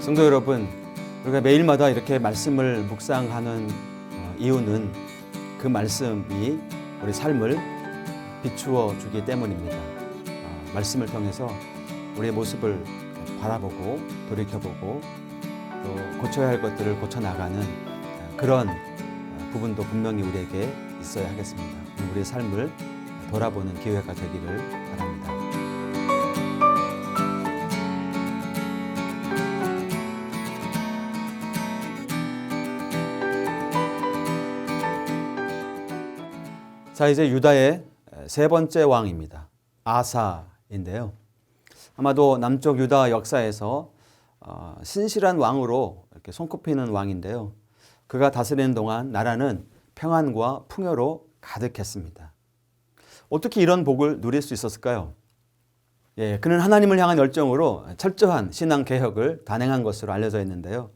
성도 여러분, 우리가 매일마다 이렇게 말씀을 묵상하는 이유는 그 말씀이 우리 삶을 비추어 주기 때문입니다. 말씀을 통해서 우리의 모습을 바라보고 돌이켜보고 또 고쳐야 할 것들을 고쳐나가는 그런 부분도 분명히 우리에게 있어야 하겠습니다. 우리의 삶을 돌아보는 기회가 되기를 바랍니다. 자, 이제 유다의 세 번째 왕입니다. 아사인데요. 아마도 남쪽 유다 역사에서 신실한 왕으로 이렇게 손꼽히는 왕인데요. 그가 다스리는 동안 나라는 평안과 풍요로 가득했습니다. 어떻게 이런 복을 누릴 수 있었을까요? 그는 하나님을 향한 열정으로 철저한 신앙 개혁을 단행한 것으로 알려져 있는데요.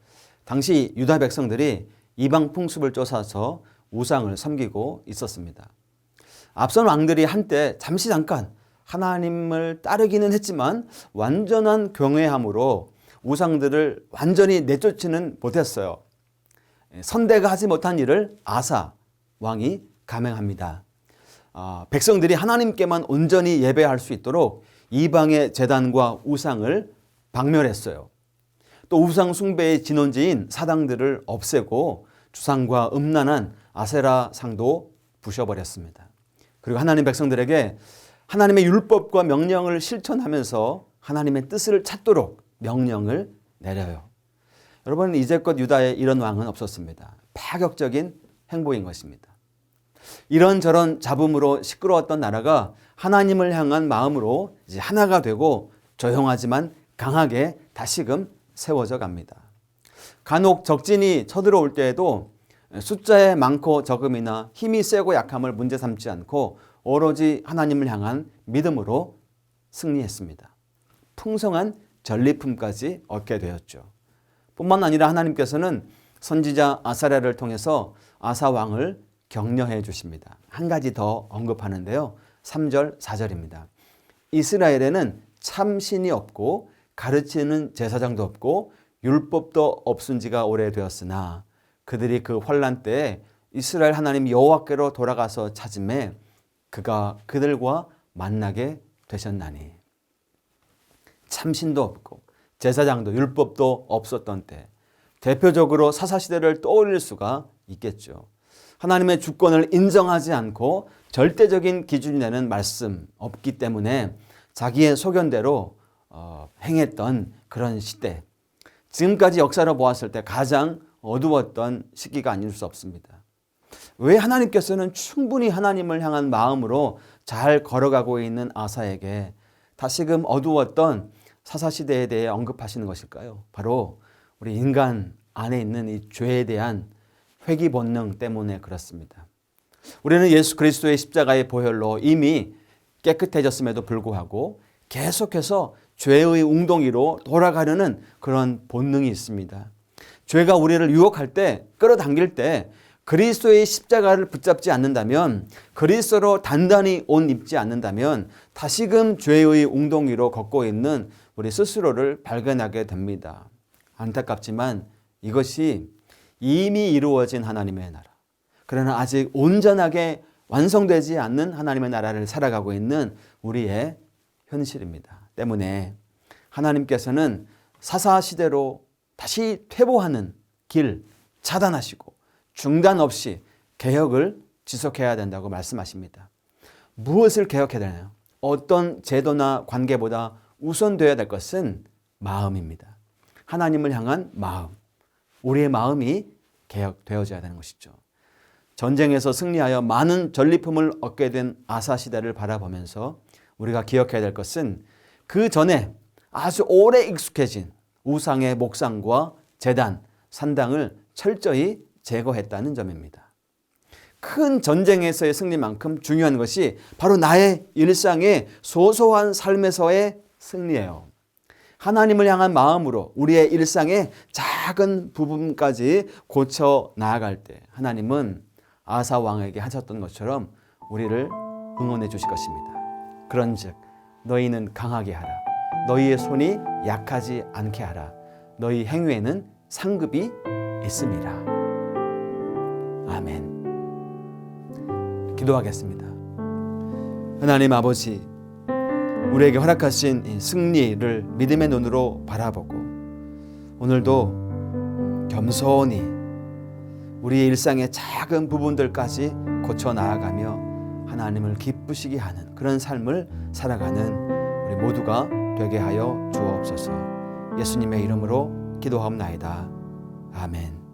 당시 유다 백성들이 이방 풍습을 쫓아서 우상을 섬기고 있었습니다. 앞선 왕들이 한때 잠깐 하나님을 따르기는 했지만 완전한 경외함으로 우상들을 완전히 내쫓지는 못했어요. 선대가 하지 못한 일을 아사 왕이 감행합니다. 백성들이 하나님께만 온전히 예배할 수 있도록 이방의 제단과 우상을 박멸했어요. 또 우상 숭배의 진원지인 사당들을 없애고 주상과 음란한 아세라 상도 부셔버렸습니다. 그리고 하나님 백성들에게 하나님의 율법과 명령을 실천하면서 하나님의 뜻을 찾도록 명령을 내려요. 여러분, 이제껏 유다에 이런 왕은 없었습니다. 파격적인 행보인 것입니다. 이런저런 잡음으로 시끄러웠던 나라가 하나님을 향한 마음으로 이제 하나가 되고 조용하지만 강하게 다시금 세워져 갑니다. 간혹 적진이 쳐들어올 때에도 숫자에 많고 적음이나 힘이 세고 약함을 문제 삼지 않고 오로지 하나님을 향한 믿음으로 승리했습니다. 풍성한 전리품까지 얻게 되었죠. 뿐만 아니라 하나님께서는 선지자 아사랴를 통해서 아사 왕을 격려해 주십니다. 한 가지 더 언급하는데요. 3절, 4절입니다. 이스라엘에는 참신이 없고 가르치는 제사장도 없고 율법도 없은 지가 오래되었으나 그들이 그 환난 때에 이스라엘 하나님 여호와께로 돌아가서 찾음에 그가 그들과 만나게 되셨나니. 참신도 없고 제사장도 율법도 없었던 때 대표적으로 사사시대를 떠올릴 수가 있겠죠. 하나님의 주권을 인정하지 않고 절대적인 기준이 되는 말씀 없기 때문에 자기의 소견대로 행했던 그런 시대, 지금까지 역사로 보았을 때 가장 어두웠던 시기가 아닐 수 없습니다. 왜 하나님께서는 충분히 하나님을 향한 마음으로 잘 걸어가고 있는 아사에게 다시금 어두웠던 사사시대에 대해 언급하시는 것일까요? 바로 우리 인간 안에 있는 이 죄에 대한 회귀 본능 때문에 그렇습니다. 우리는 예수 그리스도의 십자가의 보혈로 이미 깨끗해졌음에도 불구하고 계속해서 죄의 웅덩이로 돌아가려는 그런 본능이 있습니다. 죄가 우리를 유혹할 때, 끌어당길 때 그리스도의 십자가를 붙잡지 않는다면, 그리스도로 단단히 옷 입지 않는다면 다시금 죄의 웅덩이로 걷고 있는 우리 스스로를 발견하게 됩니다. 안타깝지만 이것이 이미 이루어진 하나님의 나라, 그러나 아직 온전하게 완성되지 않는 하나님의 나라를 살아가고 있는 우리의 현실입니다. 때문에 하나님께서는 사사시대로 다시 퇴보하는 길 차단하시고 중단 없이 개혁을 지속해야 된다고 말씀하십니다. 무엇을 개혁해야 되나요? 어떤 제도나 관계보다 우선되어야 될 것은 마음입니다. 하나님을 향한 마음, 우리의 마음이 개혁되어져야 되는 것이죠. 전쟁에서 승리하여 많은 전리품을 얻게 된 아사시대를 바라보면서 우리가 기억해야 될 것은 그 전에 아주 오래 익숙해진 우상의 목상과 제단, 산당을 철저히 제거했다는 점입니다. 큰 전쟁에서의 승리만큼 중요한 것이 바로 나의 일상의 소소한 삶에서의 승리예요. 하나님을 향한 마음으로 우리의 일상의 작은 부분까지 고쳐 나아갈 때 하나님은 아사 왕에게 하셨던 것처럼 우리를 응원해 주실 것입니다. 그런즉 너희는 강하게 하라. 너희의 손이 약하지 않게 하라. 너희 행위에는 상급이 있음이라. 아멘. 기도하겠습니다. 하나님 아버지, 우리에게 허락하신 이 승리를 믿음의 눈으로 바라보고 오늘도 겸손히 우리의 일상의 작은 부분들까지 고쳐 나아가며 하나님을 기쁘시게 하는 그런 삶을 살아가는 우리 모두가 되게 하여 주옵소서. 예수님의 이름으로 기도하옵나이다. 아멘.